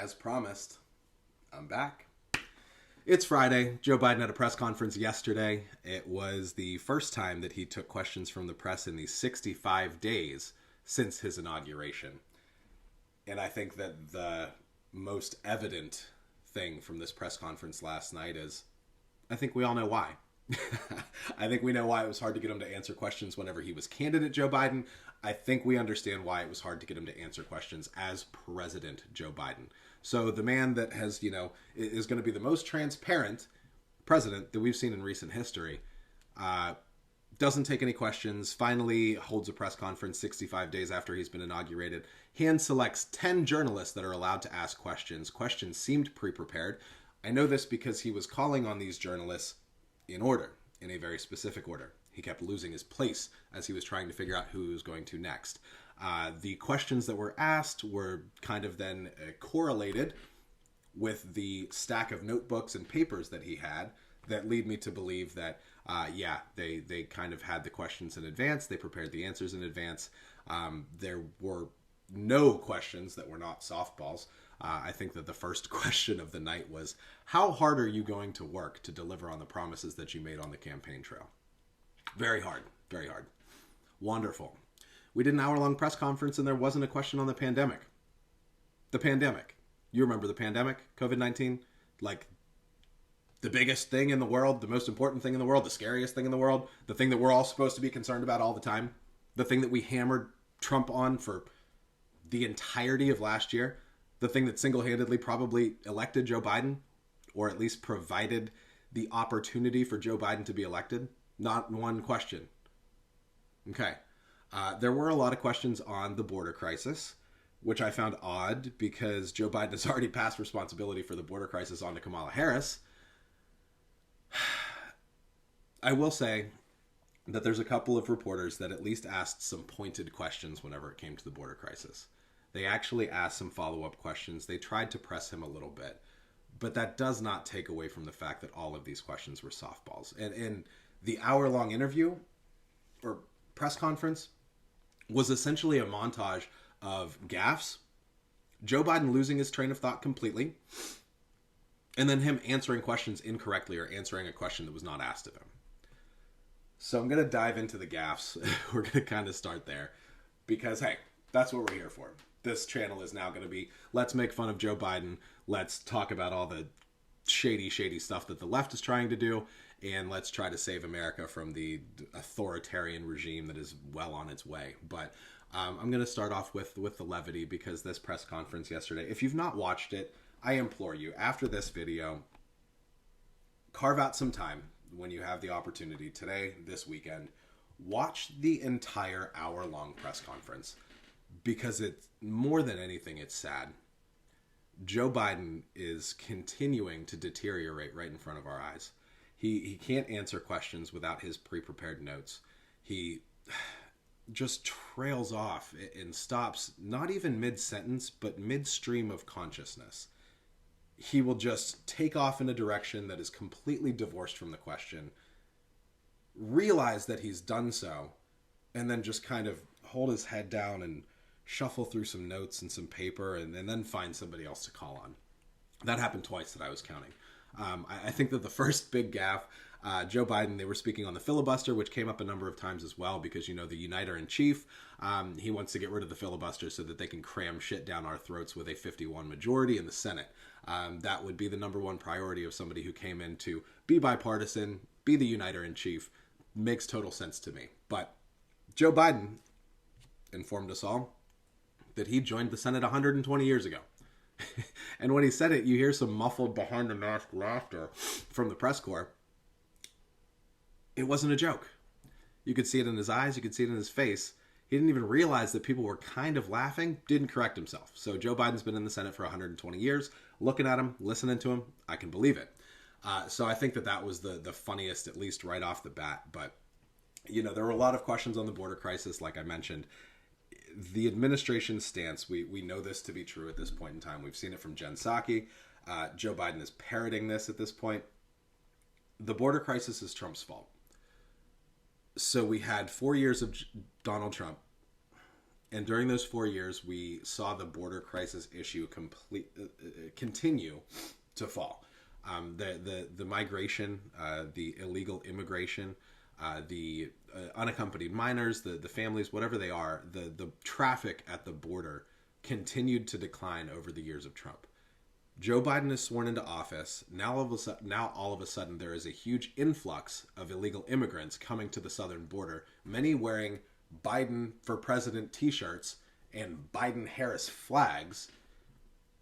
As promised, I'm back. It's Friday. Joe Biden had a press conference yesterday. It was the first time that he took questions from the press in the 65 days since his inauguration. And I think that the most evident thing from this press conference last night is I think we all know why. I think we know why it was hard to get him to answer questions whenever he was candidate Joe Biden. I think we understand why it was hard to get him to answer questions as President Joe Biden. So the man that has, is going to be the most transparent president that we've seen in recent history, doesn't take any questions, finally holds a press conference 65 days after he's been inaugurated, hand selects 10 journalists that are allowed to ask questions. Questions seemed pre-prepared. I know this because he was calling on these journalists in order, in a very specific order. He kept losing his place as he was trying to figure out who he was going to next. The questions that were asked were kind of then correlated with the stack of notebooks and papers that he had that lead me to believe that, they kind of had the questions in advance. They prepared the answers in advance. There were no questions that were not softballs. I think that the first question of the night was, how hard are you going to work to deliver on the promises that you made on the campaign trail? Very hard, very hard. Wonderful. We did an hour-long press conference and there wasn't a question on the pandemic. The pandemic. You remember the pandemic, COVID-19? Like the biggest thing in the world, the most important thing in the world, the scariest thing in the world, the thing that we're all supposed to be concerned about all the time, the thing that we hammered Trump on for the entirety of last year, the thing that single-handedly probably elected Joe Biden, or at least provided the opportunity for Joe Biden to be elected. Not one question. Okay. There were a lot of questions on the border crisis, which I found odd because Joe Biden has already passed responsibility for the border crisis on to Kamala Harris. I will say that there's a couple of reporters that at least asked some pointed questions whenever it came to the border crisis. They actually asked some follow-up questions. They tried to press him a little bit, but that does not take away from the fact that all of these questions were softballs. And the hour-long interview or press conference was essentially a montage of gaffes, Joe Biden losing his train of thought completely, and then him answering questions incorrectly or answering a question that was not asked of him. So I'm going to dive into the gaffes. We're going to kind of start there because, hey, that's what we're here for. This channel is now going to be, let's make fun of Joe Biden. Let's talk about all the shady stuff that the left is trying to do. And let's try to save America from the authoritarian regime that is well on its way. But I'm going to start off with the levity because this press conference yesterday, if you've not watched it, I implore you, after this video, carve out some time when you have the opportunity today, this weekend, watch the entire hour-long press conference because it's more than anything, it's sad. Joe Biden is continuing to deteriorate right in front of our eyes. He can't answer questions without his pre-prepared notes. He just trails off and stops, not even mid-sentence, but midstream of consciousness. He will just take off in a direction that is completely divorced from the question, realize that he's done so, and then just kind of hold his head down and shuffle through some notes and some paper and then find somebody else to call on. That happened twice that I was counting. I think that the first big gaffe, Joe Biden, they were speaking on the filibuster, which came up a number of times as well because, the uniter-in-chief, he wants to get rid of the filibuster so that they can cram shit down our throats with a 51 majority in the Senate. That would be the number one priority of somebody who came in to be bipartisan, be the uniter-in-chief. Makes total sense to me. But Joe Biden informed us all that he joined the Senate 120 years ago. And when he said it, you hear some muffled behind the mask laughter from the press corps. It wasn't a joke. You could see it in his eyes. You could see it in his face. He didn't even realize that people were kind of laughing, didn't correct himself. So Joe Biden's been in the Senate for 120 years. Looking at him, listening to him, I can believe it. So I think that was the funniest, at least right off the bat. But, there were a lot of questions on the border crisis, like I mentioned. The administration's stance, we know this to be true at this point in time. We've seen it from Jen Psaki. Joe Biden is parroting this at this point. The border crisis is Trump's fault. So we had 4 years of Donald Trump, And during those 4 years, we saw the border crisis issue continue to fall. The migration, the illegal immigration, the unaccompanied minors, the families, whatever they are, the traffic at the border continued to decline over the years of Trump. Joe Biden is sworn into office. Now all of a sudden, there is a huge influx of illegal immigrants coming to the southern border, many wearing Biden for President t-shirts and Biden-Harris flags,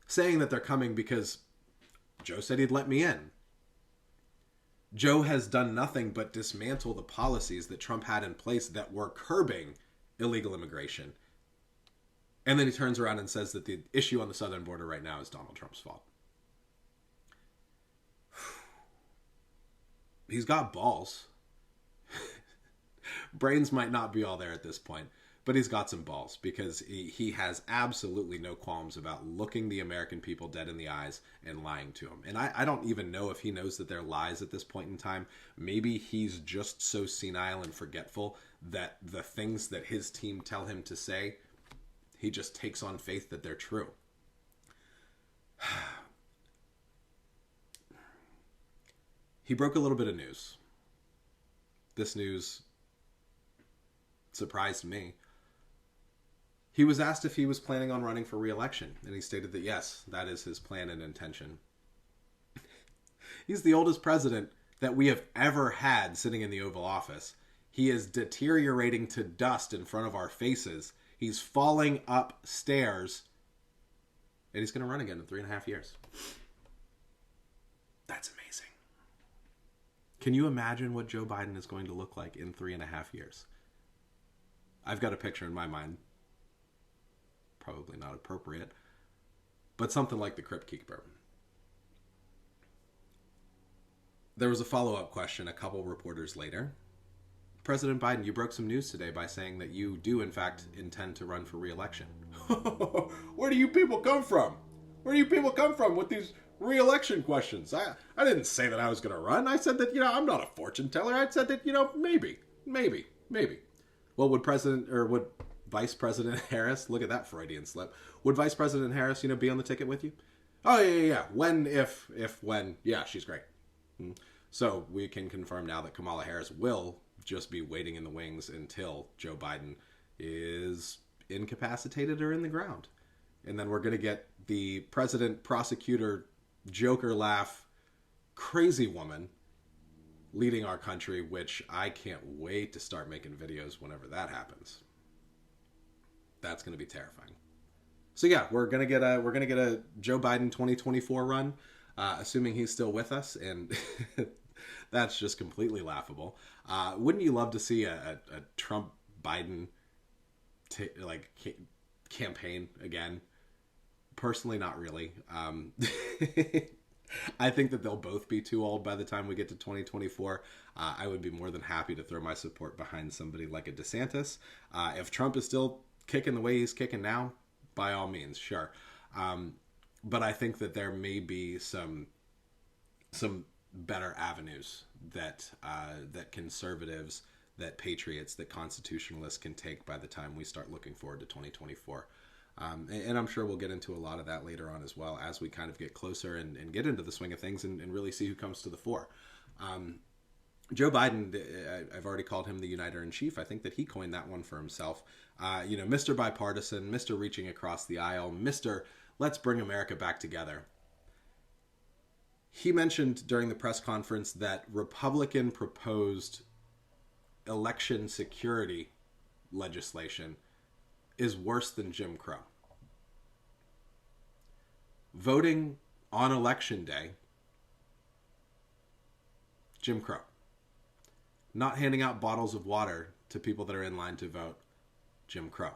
saying that they're coming because Joe said he'd let me in. Joe has done nothing but dismantle the policies that Trump had in place that were curbing illegal immigration. And then he turns around and says that the issue on the southern border right now is Donald Trump's fault. He's got balls. Brains might not be all there at this point, but he's got some balls, because he has absolutely no qualms about looking the American people dead in the eyes and lying to them. And I don't even know if he knows that they're lies at this point in time. Maybe he's just so senile and forgetful that the things that his team tell him to say, he just takes on faith that they're true. He broke a little bit of news. This news surprised me. He was asked if he was planning on running for re-election, and he stated that yes, that is his plan and intention. He's the oldest president that we have ever had sitting in the Oval Office. He is deteriorating to dust in front of our faces. He's falling upstairs, and he's going to run again in 3.5 years. That's amazing. Can you imagine what Joe Biden is going to look like in 3.5 years? I've got a picture in my mind. Probably not appropriate, but something like the Crypt Keeper. There was a follow-up question a couple reporters later. President Biden, you broke some news today by saying that you do, in fact, intend to run for re-election. Where do you people come from? Where do you people come from with these re-election questions? I didn't say that I was going to run. I said that, I'm not a fortune teller. I said that, maybe. Well, would Vice President Harris, look at that Freudian slip. Would Vice President Harris, be on the ticket with you? Oh, yeah. When, if, when. Yeah, she's great. So we can confirm now that Kamala Harris will just be waiting in the wings until Joe Biden is incapacitated or in the ground. And then we're going to get the president, prosecutor, Joker laugh, crazy woman leading our country, which I can't wait to start making videos whenever that happens. That's going to be terrifying. So yeah, we're gonna get a Joe Biden 2024 run, assuming he's still with us, and that's just completely laughable. Wouldn't you love to see a Trump Biden campaign again? Personally, not really. I think that they'll both be too old by the time we get to 2024. I would be more than happy to throw my support behind somebody like a DeSantis. If Trump is still kicking the way he's kicking now, by all means, sure. But I think that there may be some better avenues that conservatives, that patriots, that constitutionalists can take by the time we start looking forward to 2024. And I'm sure we'll get into a lot of that later on as well, as we kind of get closer and get into the swing of things and really see who comes to the fore. Joe Biden, I've already called him the uniter in chief. I think that he coined that one for himself. Mr. Bipartisan, Mr. Reaching Across the Aisle, Mr. Let's Bring America Back Together. He mentioned during the press conference that Republican proposed election security legislation is worse than Jim Crow. Voting on election day, Jim Crow. Not handing out bottles of water to people that are in line to vote, Jim Crow.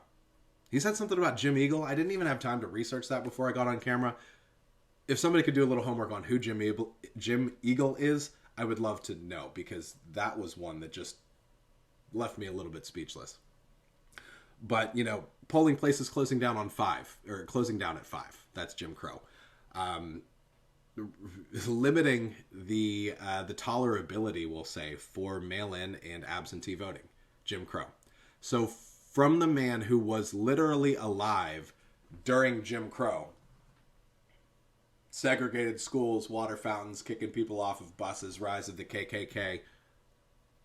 He said something about Jim Eagle. I didn't even have time to research that before I got on camera. If somebody could do a little homework on who Jim Eagle is, I would love to know, because that was one that just left me a little bit speechless. But, polling places closing down at 5. That's Jim Crow. Limiting the tolerability, we'll say, for mail-in and absentee voting, Jim Crow. So from the man who was literally alive during Jim Crow. Segregated schools, water fountains, kicking people off of buses, rise of the KKK,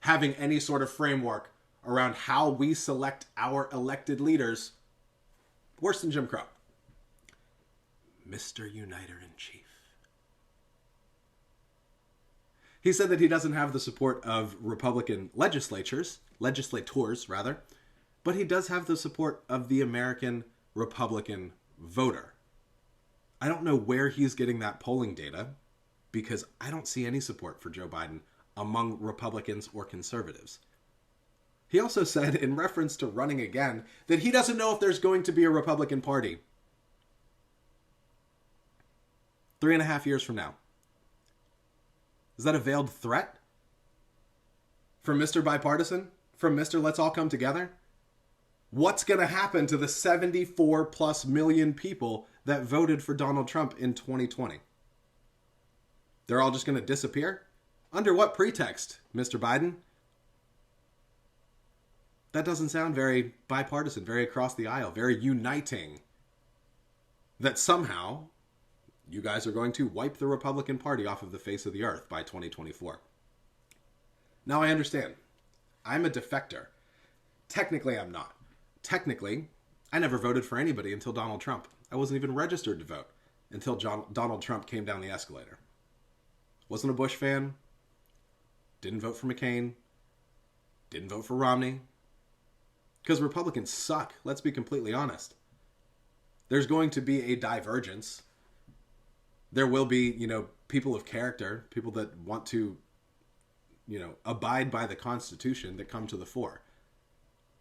having any sort of framework around how we select our elected leaders, worse than Jim Crow. Mr. Uniter-in-Chief. He said that he doesn't have the support of Republican legislators, but he does have the support of the American Republican voter. I don't know where he's getting that polling data, because I don't see any support for Joe Biden among Republicans or conservatives. He also said, in reference to running again, that he doesn't know if there's going to be a Republican Party 3.5 years from now. Is that a veiled threat? From Mr. Bipartisan? From Mr. Let's All Come Together? What's going to happen to the 74 plus million people that voted for Donald Trump in 2020? They're all just going to disappear? Under what pretext, Mr. Biden? That doesn't sound very bipartisan, very across the aisle, very uniting. That somehow you guys are going to wipe the Republican Party off of the face of the earth by 2024. Now I understand. I'm a defector. Technically, I'm not. Technically, I never voted for anybody until Donald Trump. I wasn't even registered to vote until Donald Trump came down the escalator. Wasn't a Bush fan. Didn't vote for McCain. Didn't vote for Romney. Because Republicans suck. Let's be completely honest. There's going to be a divergence. There will be, people of character, people that want to, abide by the Constitution that come to the fore.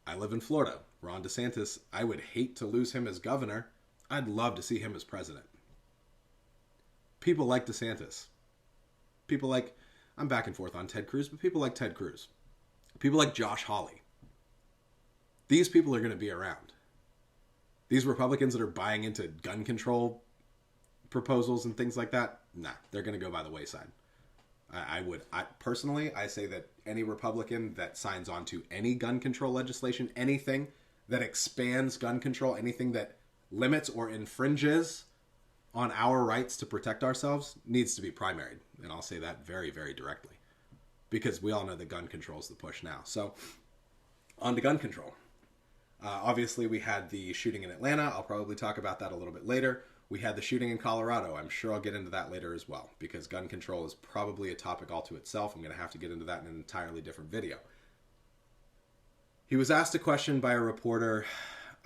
I live in Florida. Ron DeSantis, I would hate to lose him as governor. I'd love to see him as president. People like DeSantis. People like, I'm back and forth on Ted Cruz, but people like Ted Cruz. People like Josh Hawley. These people are going to be around. These Republicans that are buying into gun control proposals and things like that, nah, they're going to go by the wayside. I personally say that any Republican that signs on to any gun control legislation, anything that expands gun control, anything that limits or infringes on our rights to protect ourselves, needs to be primaried. And I'll say that very, very directly. Because we all know that gun control is the push now. So, on to gun control. Obviously, we had the shooting in Atlanta. I'll probably talk about that a little bit later. We had the shooting in Colorado. I'm sure I'll get into that later as well, because gun control is probably a topic all to itself. I'm going to have to get into that in an entirely different video. He was asked a question by a reporter,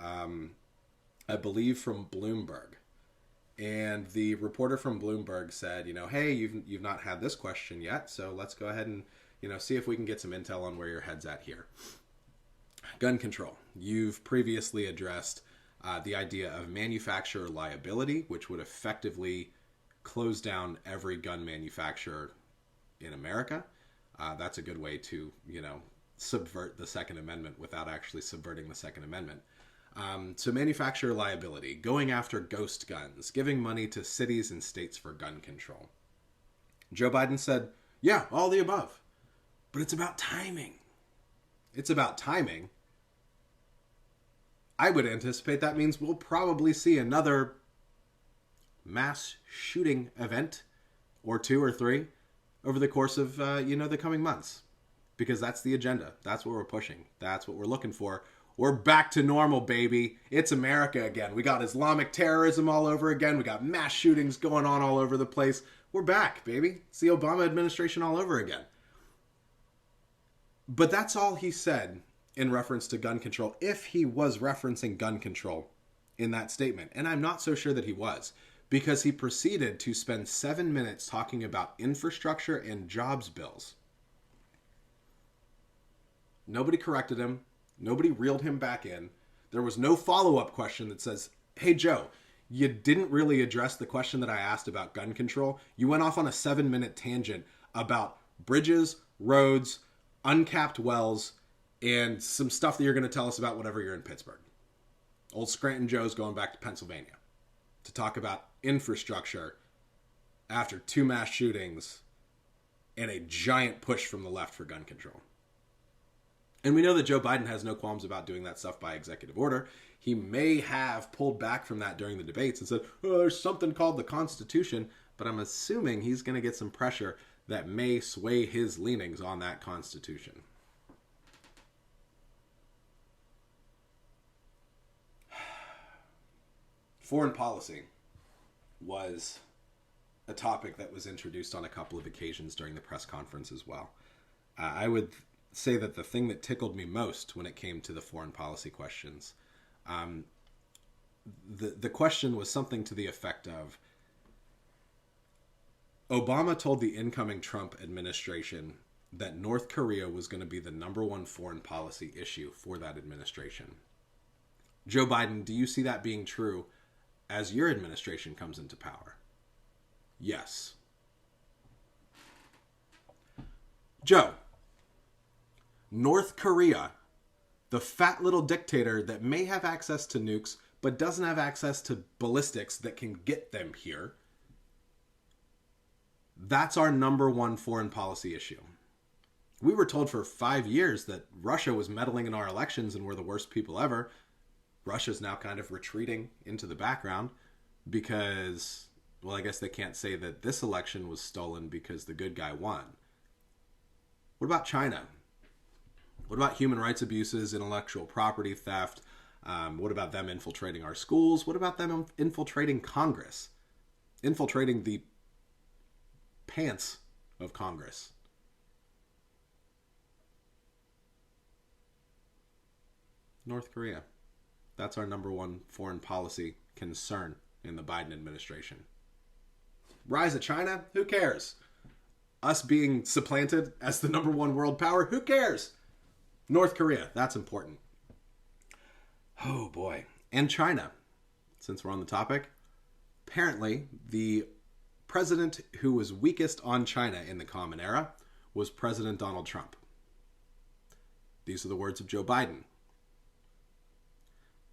I believe from Bloomberg. And the reporter from Bloomberg said, hey, you've not had this question yet, so let's go ahead and, see if we can get some intel on where your head's at here. Gun control. You've previously addressed the idea of manufacturer liability, which would effectively close down every gun manufacturer in America. That's a good way to, subvert the Second Amendment without actually subverting the Second Amendment. So manufacturer liability, going after ghost guns, giving money to cities and states for gun control. Joe Biden said, yeah, all the above. But it's about timing. It's about timing. I would anticipate that means we'll probably see another mass shooting event or 2 or 3 over the course of, the coming months. Because that's the agenda. That's what we're pushing. That's what we're looking for. We're back to normal, baby. It's America again. We got Islamic terrorism all over again. We got mass shootings going on all over the place. We're back, baby. It's the Obama administration all over again. But that's all he said in reference to gun control, if he was referencing gun control in that statement. And I'm not so sure that he was, because he proceeded to spend 7 minutes talking about infrastructure and jobs bills. Nobody corrected him. Nobody reeled him back in. There was no follow-up question that says, hey, Joe, you didn't really address the question that I asked about gun control. You went off on a 7-minute tangent about bridges, roads, uncapped wells, and some stuff that you're going to tell us about whenever you're in Pittsburgh. Old Scranton Joe's going back to Pennsylvania to talk about infrastructure after 2 mass shootings and a giant push from the left for gun control. And we know that Joe Biden has no qualms about doing that stuff by executive order. He may have pulled back from that during the debates and said, oh, there's something called the Constitution, but I'm assuming he's going to get some pressure that may sway his leanings on that Constitution. Foreign policy was a topic that was introduced on a couple of occasions during the press conference as well. I would say that the thing that tickled me most when it came to the foreign policy questions, the question was something to the effect of, Obama told the incoming Trump administration that North Korea was going to be the number one foreign policy issue for that administration. Joe Biden, do you see that being true as your administration comes into power? Yes. Joe, North Korea, the fat little dictator that may have access to nukes but doesn't have access to ballistics that can get them here, that's our number one foreign policy issue. We were told for 5 years that Russia was meddling in our elections and we're the worst people ever. Russia's now kind of retreating into the background because, well, I guess they can't say that this election was stolen because the good guy won. What about China? What about human rights abuses, intellectual property theft? What about them infiltrating our schools? What about them infiltrating Congress? Infiltrating the pants of Congress? North Korea. That's our number one foreign policy concern in the Biden administration. Rise of China? Who cares? Us being supplanted as the number one world power? Who cares? North Korea. That's important. Oh boy. And China. Since we're on the topic, apparently the president who was weakest on China in the Common Era was President Donald Trump. These are the words of Joe Biden.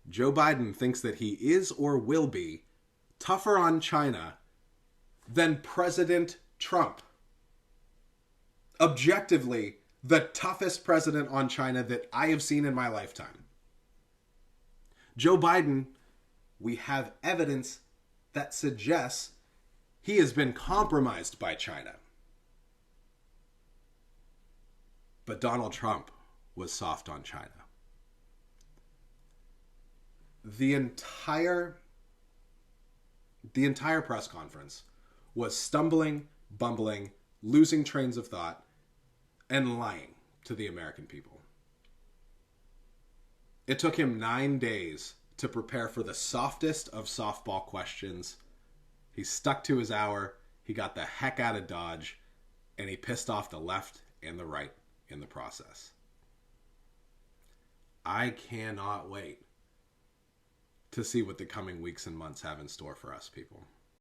Joe Biden thinks that he is or will be tougher on China than President Trump. Objectively, the toughest president on China that I have seen in my lifetime. Joe Biden, we have evidence that suggests he has been compromised by China. But Donald Trump was soft on China. The entire press conference was stumbling, bumbling, losing trains of thought, and lying to the American people. It took him 9 days to prepare for the softest of softball questions. He stuck to his hour, he got the heck out of Dodge, and he pissed off the left and the right in the process. I cannot wait to see what the coming weeks and months have in store for us, people.